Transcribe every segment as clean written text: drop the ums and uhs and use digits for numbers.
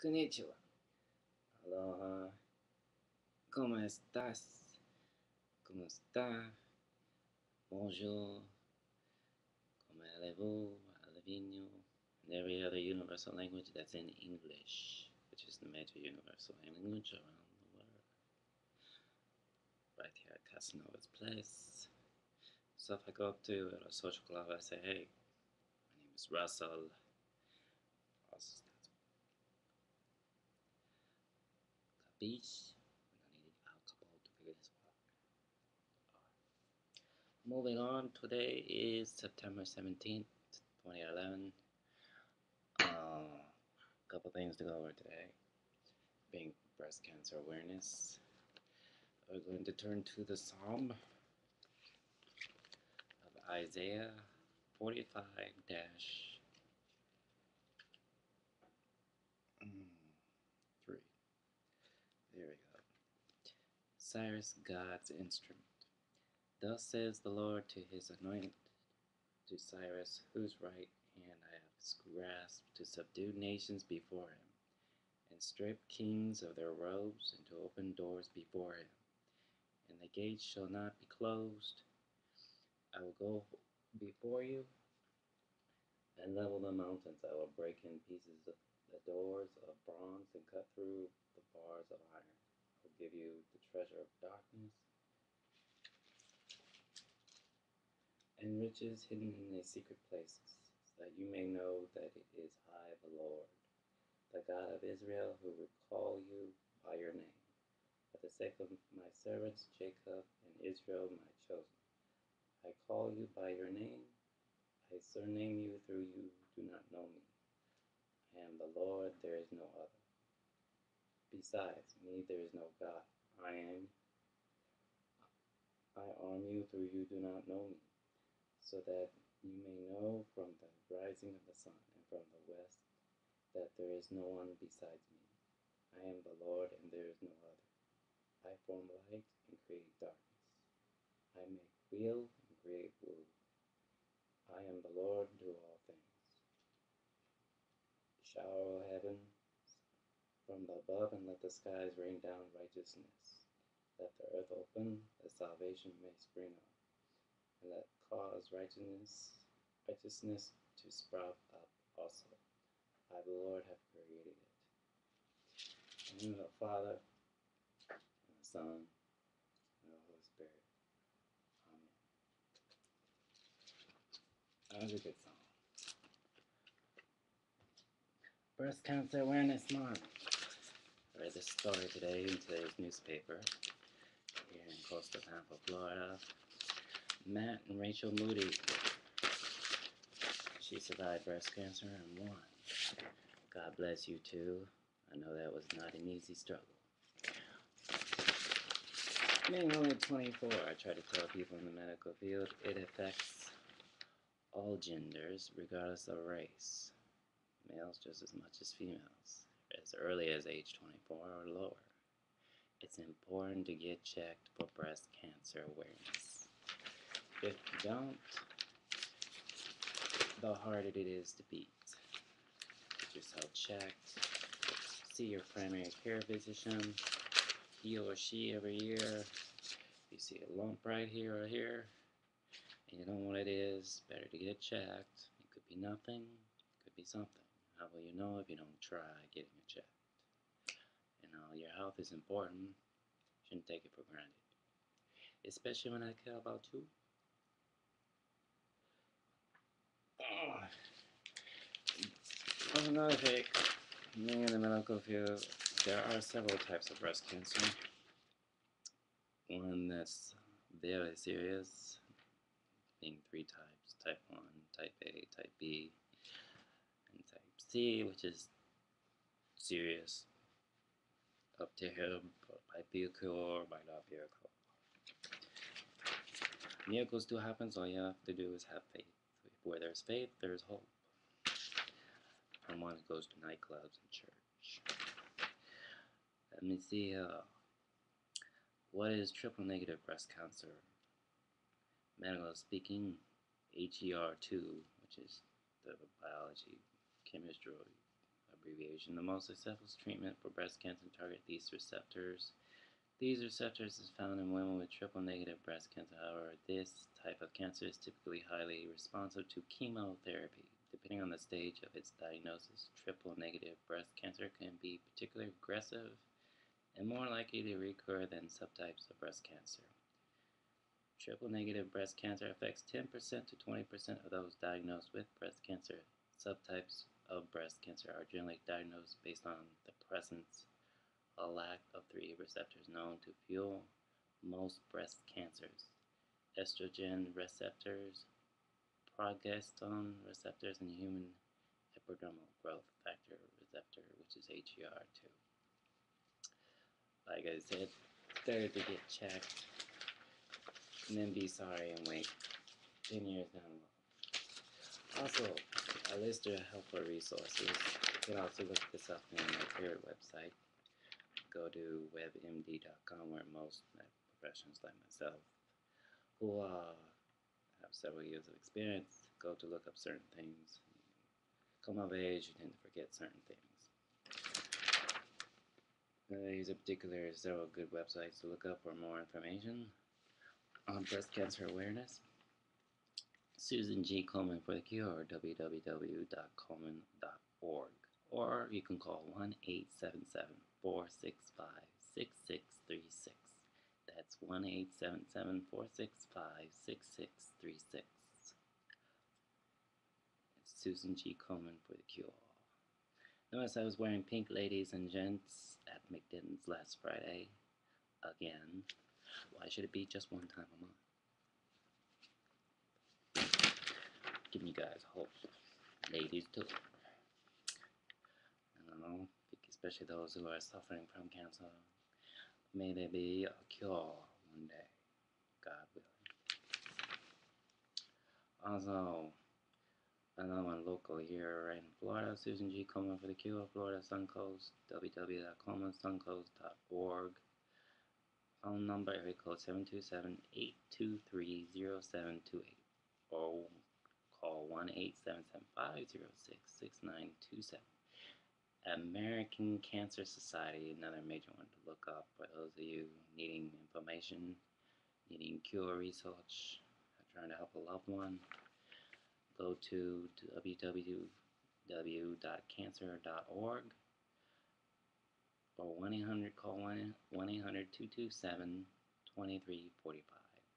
Konnichiwa. Aloha. ¿Cómo estás? ¿Cómo está? Bonjour. ¿Cómo allez-vous? Allez-vous? And every other universal language that's in English, which is the major universal language around the world. Right here at Casanova's place. So if I go up to a social club, I say, hey, my name is Russell. Capiche? We don't need alcohol to figure this out. Moving on, today is September 17th, 2011. A couple things to go over today. Being breast cancer awareness. We're going to turn to the Psalm of Isaiah 45 3. There we go. Cyrus, God's instrument. Thus says the Lord to his anointed, to Cyrus, whose right hand I have grasped, to subdue nations before him, and strip kings of their robes, and to open doors before him. And the gates shall not be closed. I will go before you and level the mountains. I will break in pieces the doors of bronze and cut through the bars of iron. I will give you the treasure of darkness and riches hidden in the secret places, so that you may know that it is I, the Lord, the God of Israel, who will call you by your name. For the sake of my servants Jacob and Israel, my chosen, I call you by your name. I surname you, through you do not know me. I am the Lord, there is no other. Besides me, there is no God. I arm you, through you do not know me, so that you may know from the rising of the sun and from the west that there is no one besides me. I am the Lord, and there is no other. I form light and create darkness. I make weal and create woe. I am the Lord, do all things. Shower, O heaven, from the above, and let the skies rain down righteousness. Let the earth open, that salvation may spring up, and let cause righteousness to sprout up also. I, the Lord, have created it. In the name of the Father, and the Son, and the Holy Spirit. Amen. That was a good song. Breast Cancer Awareness Month. I read this story today in today's newspaper here in coastal Tampa, Florida. Matt and Rachel Moody. She survived breast cancer and won. God bless you too. I know that was not an easy struggle. Being only 24, I try to tell people in the medical field it affects all genders regardless of race. Males just as much as females, as early as age 24 or lower. It's important to get checked for breast cancer awareness. If you don't, the harder it is to beat. Get yourself checked. See your primary care physician. He or she every year. If you see a lump right here or here, and you don't know what it is, better to get checked. It could be nothing, it could be something. How will you know if you don't try getting it checked? You know, your health is important. You shouldn't take it for granted. Especially when I care about you. Another thing, being in the medical field, there are several types of breast cancer. One that's very serious, being 3 types: type 1, type A, type B, and type C, which is serious, up to here by vehicle or by not vehicle. Miracles do happen, so all you have to do is have faith. Where there's faith, there's hope. And one that goes to nightclubs and church. Let me see, what is triple negative breast cancer? Medical speaking, HER2, which is the biology, chemistry of abbreviation. The most successful treatment for breast cancer target these receptors. These receptors is found in women with triple-negative breast cancer. However, this type of cancer is typically highly responsive to chemotherapy. Depending on the stage of its diagnosis, triple-negative breast cancer can be particularly aggressive and more likely to recur than subtypes of breast cancer. Triple-negative breast cancer affects 10% to 20% of those diagnosed with breast cancer. Subtypes of breast cancer are generally diagnosed based on the presence or lack of three receptors known to fuel most breast cancers: estrogen receptors, progesterone receptors, and human epidermal growth factor receptor, which is HER2. Like I said, it's better to get checked and then be sorry and wait 10 years down the road. Also, I listed helpful resources. You can also look this up on my favorite website. Go to webmd.com, where most medical professionals like myself, who have several years of experience, go to look up certain things. Come of age, you tend to forget certain things. These in particular are several good websites to look up for more information on breast cancer awareness. Susan G. Komen for the Cure, www.komen.org. Or you can call 1-877-465-6636. That's 1-877-465-6636. It's Susan G. Komen for the Cure. Notice I was wearing pink, ladies and gents, at McDenton's last Friday. Again. Why should it be just one time a month? Giving you guys hope. Ladies too. I don't know, especially those who are suffering from cancer. May there be a cure one day, God willing. Also, another one local here in Florida, Susan G. Komen for the Cure, Florida Suncoast, www.comensuncoast.org. Phone number, area code 727-823-0728, or call 1-877-506-6927. American Cancer Society, another major one to look up for those of you needing information, needing cure research, trying to help a loved one. Go to www.cancer.org or 1-800-call 1-800-227-2345.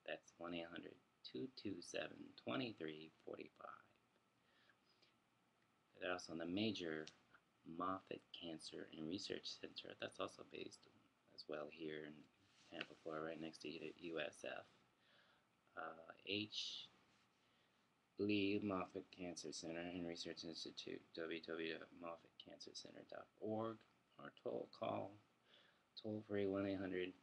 That's 1-800-227-2345. There's also the major Moffitt Cancer and Research Center. That's also based as well here in Tampa, Florida, right next to USF. H. Lee Moffitt Cancer Center and Research Institute, www.moffittcancercenter.org, or toll free 1-800-456-3434.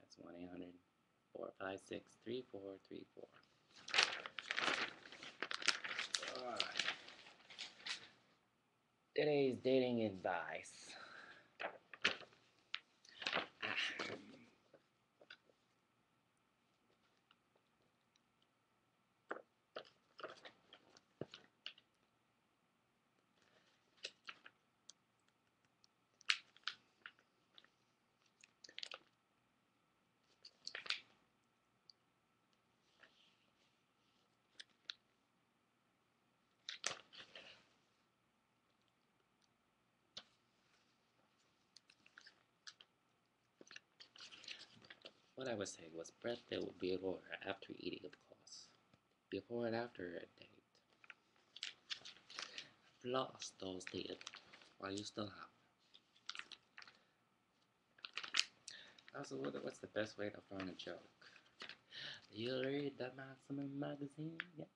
That's 1-800-456-3434. Alright. Today's dating advice. What I was saying was breath that will be in order after eating, of course. Before and after a date. I've lost those days while you still have. Also, what's the best way to find a joke? You read the Maximum magazine? Yeah.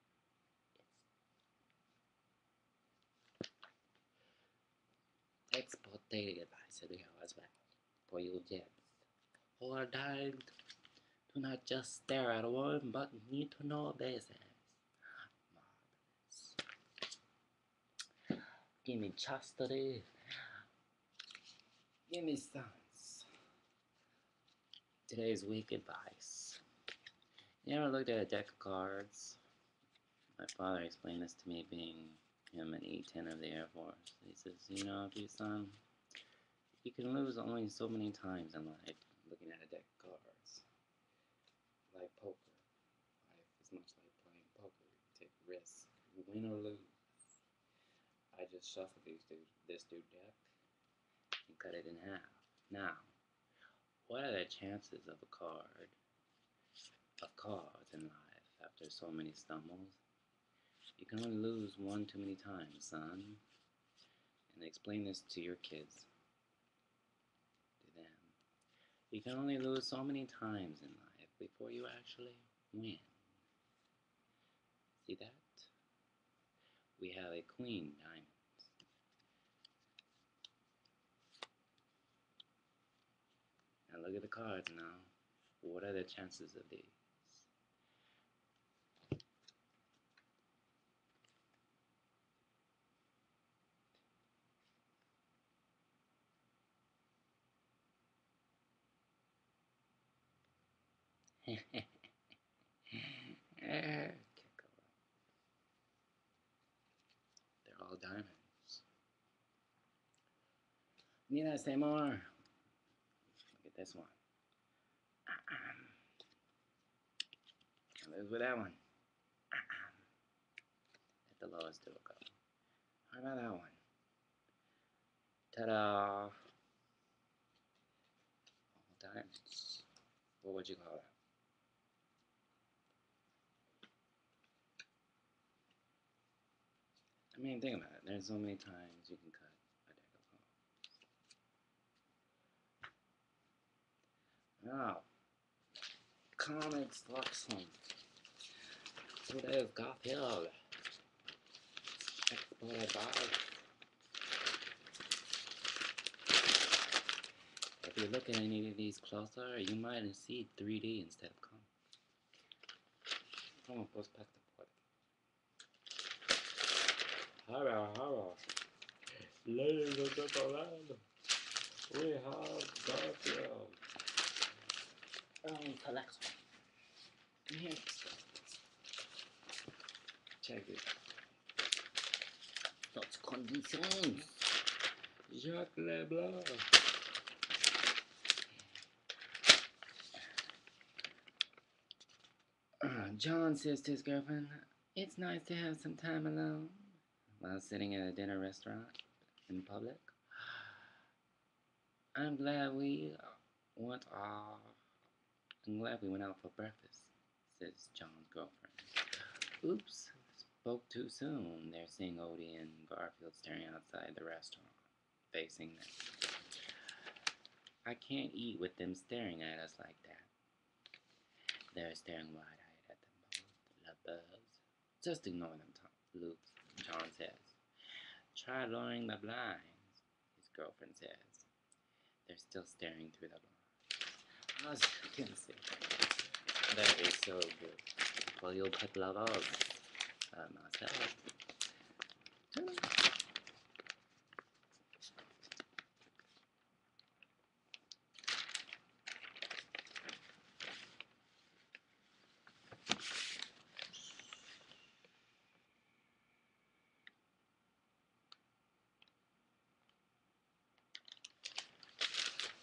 Yes. Expert dating advice here as well for you gents who are dying to not just stare at a woman, but need to know business. Marvelous. Give me chastity. Give me sense. Today's week advice. You ever looked at a deck of cards? My father explained this to me being him an E-10 of the Air Force. He says, you know, son, you can lose only so many times in life looking at a deck of cards. Like poker. Life is much like playing poker. You take risks, win or lose. I just shuffled this dude deck and cut it in half. Now, what are the chances of cards in life after so many stumbles? You can only lose one too many times, son. And explain this to your kids. To them. You can only lose so many times in life before you actually win. See that? We have a queen diamond. Now look at the cards now. What are the chances of these? They're all diamonds. Need I say more? Look at this one. Can't lose with that one. Let the lowest do it go. How about that one? Ta-da! All diamonds. What would you call that? I mean, think about it. There's so many times you can cut a deck of cards. Now, comics Luxon. Today's Garfield. Exported by. If you look at any of these closer, you might see 3D instead of comics. From a perspective. Hello. Ladies and gentlemen, we have Garfield. Collection. Here's check it. D'autres conditions. Jacques Leblanc. John says to his girlfriend, "It's nice to have some time alone," while sitting at a dinner restaurant in public. I'm glad we went out for breakfast," says John's girlfriend. Oops, spoke too soon. They're seeing Odie and Garfield staring outside the restaurant, facing them. I can't eat with them staring at us like that. They're staring wide-eyed at them both. Lovebirds. Just ignore them, John says. Try lowering the blinds, his girlfriend says. They're still staring through the blinds. As you can see, that is so good. For you pet lovers, myself.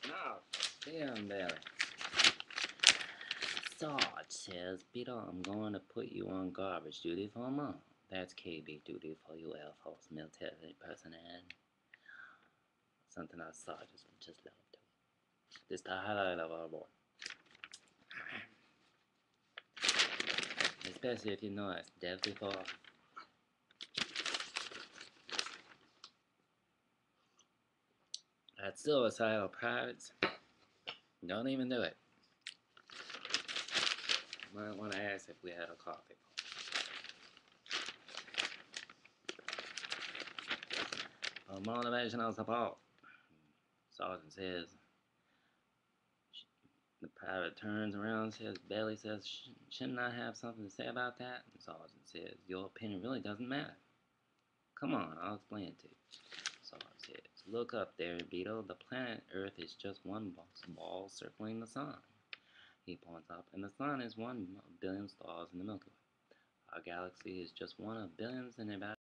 Now, damn belly. Sarge says, Peter, I'm going to put you on garbage duty for a month. That's KB duty for you Air Force military personnel. Something our sergeants would just love to. This is the highlight of our board. Especially if you know it's dead before. That suicidal privates, don't even do it. Might want to ask if we had a coffee. For motivational support, Sergeant says. The private turns around and says, Bailey says, shouldn't I have something to say about that? And Sergeant says, your opinion really doesn't matter. Come on, I'll explain it to you. Sergeant says, look up there, Beetle. The planet Earth is just one ball circling the sun. He points up, and the sun is 1 billion stars in the Milky Way. Our galaxy is just one of billions in about